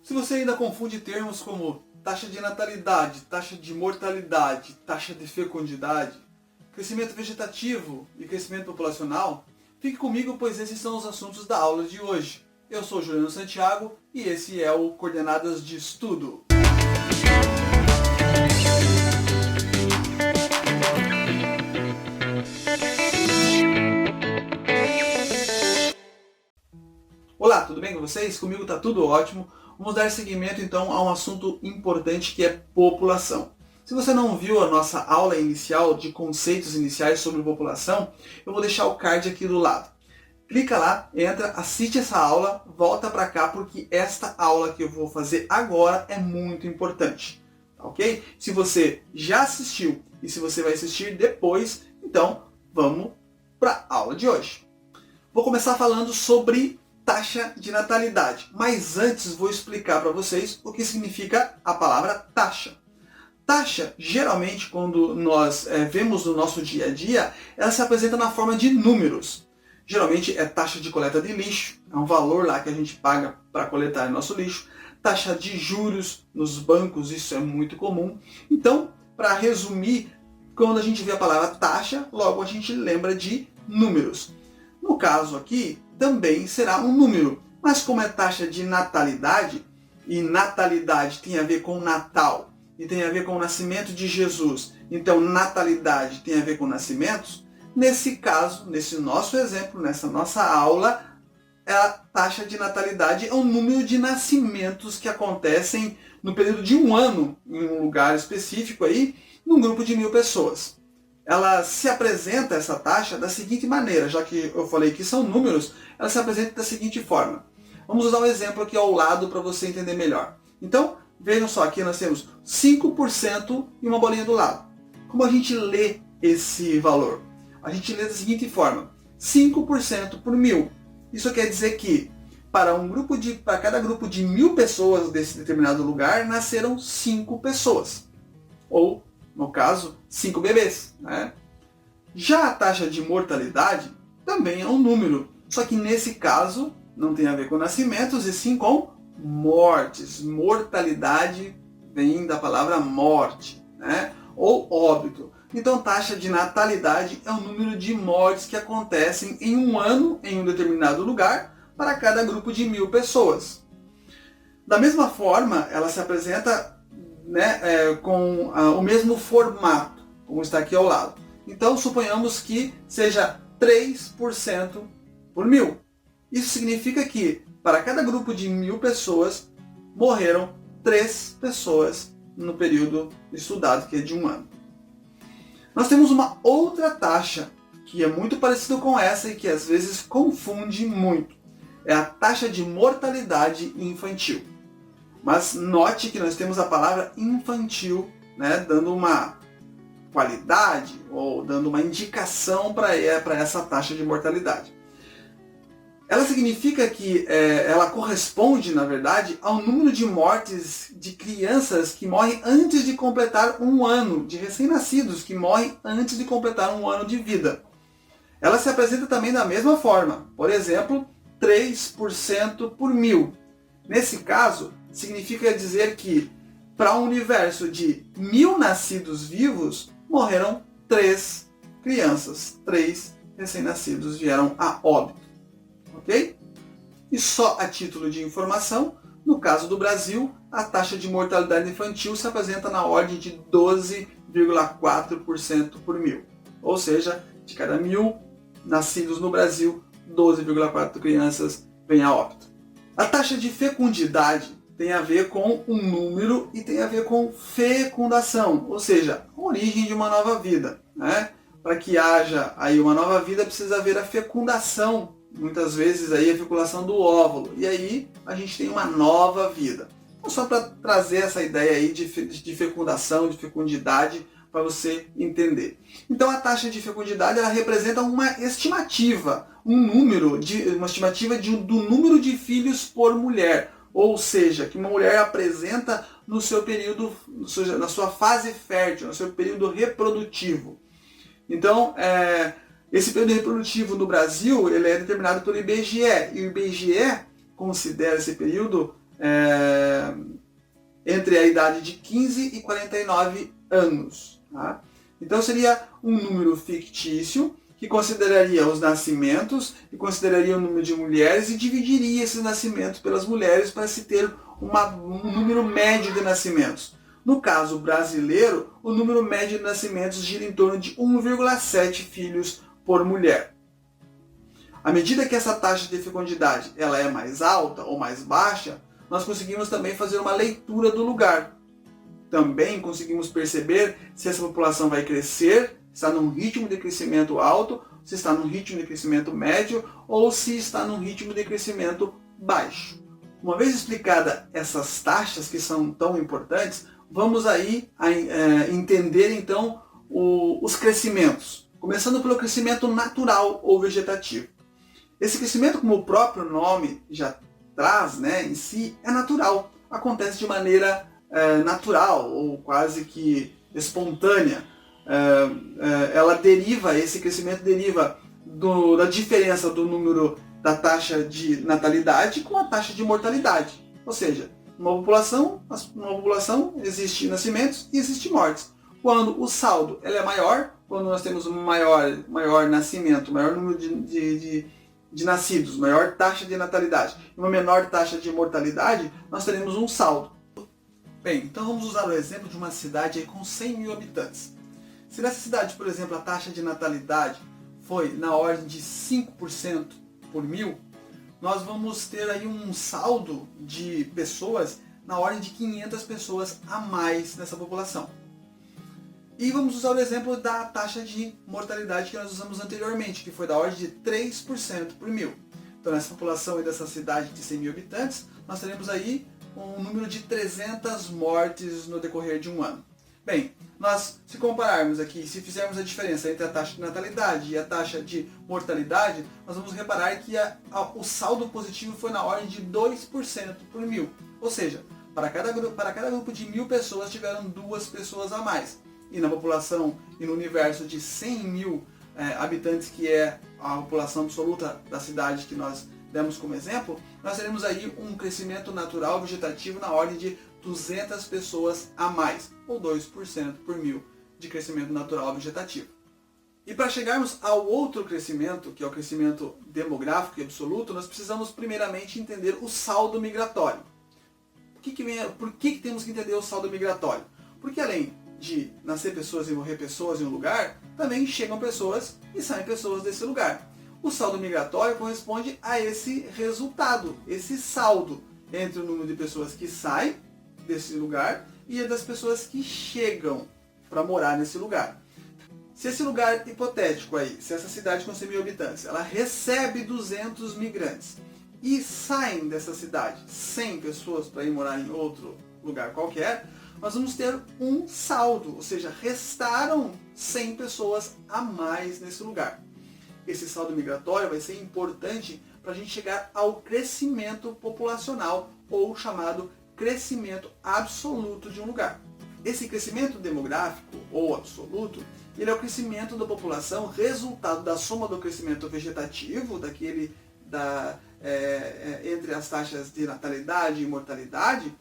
Se você ainda confunde termos como taxa de natalidade, taxa de mortalidade, taxa de fecundidade, crescimento vegetativo e crescimento populacional, fique comigo, pois esses são os assuntos da aula de hoje. Eu sou Juliano Santiago e esse é o Coordenadas de Estudo. Olá, tudo bem com vocês? Comigo está tudo ótimo. Vamos dar seguimento então a um assunto importante que é população. Se você não viu a nossa aula inicial de conceitos iniciais sobre população, eu vou deixar o card aqui do lado. Clica lá, entra, assiste essa aula, volta para cá porque esta aula que eu vou fazer agora é muito importante, ok? Se você já assistiu e se você vai assistir depois, então vamos para a aula de hoje. Vou começar falando sobre taxa de natalidade, mas antes vou explicar para vocês o que significa a palavra taxa. Taxa, geralmente, quando nós vemos no nosso dia a dia, ela se apresenta na forma de números. Geralmente é taxa de coleta de lixo, é um valor lá que a gente paga para coletar nosso lixo. Taxa de juros nos bancos, isso é muito comum. Então, para resumir, quando a gente vê a palavra taxa, logo a gente lembra de números. No caso aqui, também será um número, mas como é taxa de natalidade, e natalidade tem a ver com Natal, e tem a ver com o nascimento de Jesus, então natalidade tem a ver com nascimentos, nesse caso, nesse nosso exemplo, nessa nossa aula, a taxa de natalidade é um número de nascimentos que acontecem no período de um ano, em um lugar específico aí, num grupo de 1000 pessoas. Ela se apresenta, essa taxa, da seguinte maneira, já que eu falei que são números, ela se apresenta da seguinte forma. Vamos usar um exemplo aqui ao lado para você entender melhor. Então, vejam só, aqui nós temos 5% e uma bolinha do lado. Como a gente lê esse valor? A gente lê da seguinte forma, 5% por 1000. Isso quer dizer que para cada grupo de 1000 pessoas desse determinado lugar, nasceram 5 pessoas. Ou, no caso, 5 bebês, né? Já a taxa de mortalidade também é um número, só que nesse caso não tem a ver com nascimentos e sim com mortes. Mortalidade vem da palavra morte, né? Ou óbito. Então, taxa de natalidade é o número de mortes que acontecem em um ano em um determinado lugar para cada grupo de 1000 pessoas. Da mesma forma, ela se apresenta com o mesmo formato, como está aqui ao lado. Então, suponhamos que seja 3% por 1000. Isso significa que, para cada grupo de 1000 pessoas, morreram 3 pessoas no período estudado, que é de um ano. Nós temos uma outra taxa, que é muito parecida com essa e que às vezes confunde muito. É a taxa de mortalidade infantil. Mas note que nós temos a palavra infantil, né, dando uma qualidade ou dando uma indicação para essa taxa de mortalidade. Ela significa que ela corresponde, na verdade, ao número de mortes de crianças que morrem antes de completar um ano, de recém-nascidos que morrem antes de completar um ano de vida. Ela se apresenta também da mesma forma, por exemplo, 3% por 1000. Nesse caso, significa dizer que para um universo de 1000 nascidos vivos, morreram 3 crianças, 3 recém-nascidos vieram a óbito. Ok? E só a título de informação, no caso do Brasil, a taxa de mortalidade infantil se apresenta na ordem de 12,4% por 1000. Ou seja, de cada 1000 nascidos no Brasil, 12,4 crianças vêm a óbito. A taxa de fecundidade tem a ver com um número e tem a ver com fecundação, ou seja, a origem de uma nova vida, né? Para que haja aí uma nova vida, precisa haver a fecundação, muitas vezes aí a fecundação do óvulo, e aí a gente tem uma nova vida. Então, só para trazer essa ideia aí de fecundação, de fecundidade, para você entender. Então a taxa de fecundidade ela representa uma estimativa, uma estimativa do número de filhos por mulher. Ou seja, que uma mulher apresenta no seu período, na sua fase fértil, no seu período reprodutivo. Então, esse período reprodutivo no Brasil ele é determinado pelo IBGE, e o IBGE considera esse período entre a idade de 15 e 49 anos. Tá? Então seria um número fictício que consideraria os nascimentos e consideraria o número de mulheres e dividiria esses nascimentos pelas mulheres para se ter um número médio de nascimentos. No caso brasileiro, o número médio de nascimentos gira em torno de 1,7 filhos por mulher. À medida que essa taxa de fecundidade ela é mais alta ou mais baixa, nós conseguimos também fazer uma leitura do lugar. Também conseguimos perceber se essa população vai crescer, está num ritmo de crescimento alto, se está num ritmo de crescimento médio ou se está num ritmo de crescimento baixo. Uma vez explicada essas taxas que são tão importantes, vamos aí entender então os crescimentos, começando pelo crescimento natural ou vegetativo. Esse crescimento, como o próprio nome já traz, né, em si, é natural, acontece de maneira natural ou quase que espontânea. Esse crescimento deriva da diferença do número da taxa de natalidade com a taxa de mortalidade. Ou seja, numa população existe nascimentos e existe mortes. Quando o saldo é maior, quando nós temos um maior nascimento, maior número de nascidos, maior taxa de natalidade e uma menor taxa de mortalidade, nós teremos um saldo. Bem, então vamos usar o exemplo de uma cidade com 100 mil habitantes. Se nessa cidade, por exemplo, a taxa de natalidade foi na ordem de 5% por mil, nós vamos ter aí um saldo de pessoas na ordem de 500 pessoas a mais nessa população. E vamos usar o exemplo da taxa de mortalidade que nós usamos anteriormente, que foi da ordem de 3% por mil. Então nessa população e dessa cidade de 100 mil habitantes, nós teremos aí um número de 300 mortes no decorrer de um ano. Bem, se compararmos aqui, se fizermos a diferença entre a taxa de natalidade e a taxa de mortalidade, nós vamos reparar que o saldo positivo foi na ordem de 2% por mil. Ou seja, para cada grupo de 1000 pessoas tiveram 2 pessoas a mais. E na população e no universo de 100 mil habitantes, que é a população absoluta da cidade que nós demos como exemplo, nós teremos aí um crescimento natural vegetativo na ordem de 200 pessoas a mais, ou 2% por mil de crescimento natural vegetativo. E para chegarmos ao outro crescimento, que é o crescimento demográfico e absoluto, nós precisamos primeiramente entender o saldo migratório. Por que temos que entender o saldo migratório? Porque além de nascer pessoas e morrer pessoas em um lugar, também chegam pessoas e saem pessoas desse lugar. O saldo migratório corresponde a esse resultado, esse saldo entre o número de pessoas que saem desse lugar e das pessoas que chegam para morar nesse lugar. Se esse lugar hipotético aí, se essa cidade com 100 mil habitantes, ela recebe 200 migrantes e saem dessa cidade 100 pessoas para ir morar em outro lugar qualquer, nós vamos ter um saldo, ou seja, restaram 100 pessoas a mais nesse lugar. Esse saldo migratório vai ser importante para a gente chegar ao crescimento populacional, ou chamado crescimento absoluto de um lugar. Esse crescimento demográfico, ou absoluto, ele é o crescimento da população, resultado da soma do crescimento vegetativo, entre as taxas de natalidade e mortalidade,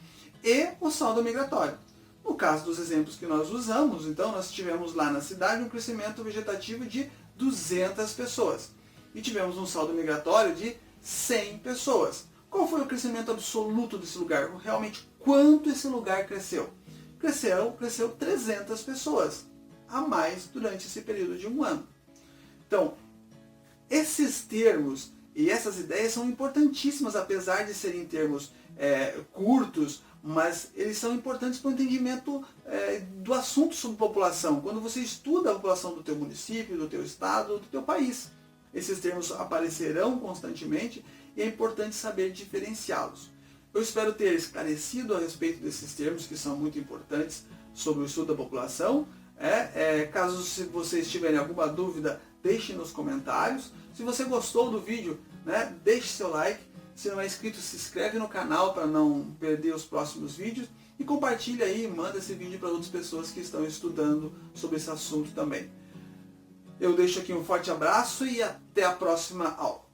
e o saldo migratório. No caso dos exemplos que nós usamos, então nós tivemos lá na cidade um crescimento vegetativo de 200 pessoas e tivemos um saldo migratório de 100 pessoas. Qual foi o crescimento absoluto desse lugar? Realmente, quanto esse lugar cresceu? Cresceu 300 pessoas a mais durante esse período de um ano. Então, esses termos e essas ideias são importantíssimas, apesar de serem termos curtos, mas eles são importantes para o entendimento do assunto sobre população. Quando você estuda a população do teu município, do teu estado, do teu país, esses termos aparecerão constantemente e é importante saber diferenciá-los. Eu espero ter esclarecido a respeito desses termos que são muito importantes sobre o estudo da população. Caso vocês tiverem alguma dúvida, deixe nos comentários. Se você gostou do vídeo, deixe seu like. Se não é inscrito, se inscreve no canal para não perder os próximos vídeos. E compartilha aí, manda esse vídeo para outras pessoas que estão estudando sobre esse assunto também. Eu deixo aqui um forte abraço e até a próxima aula.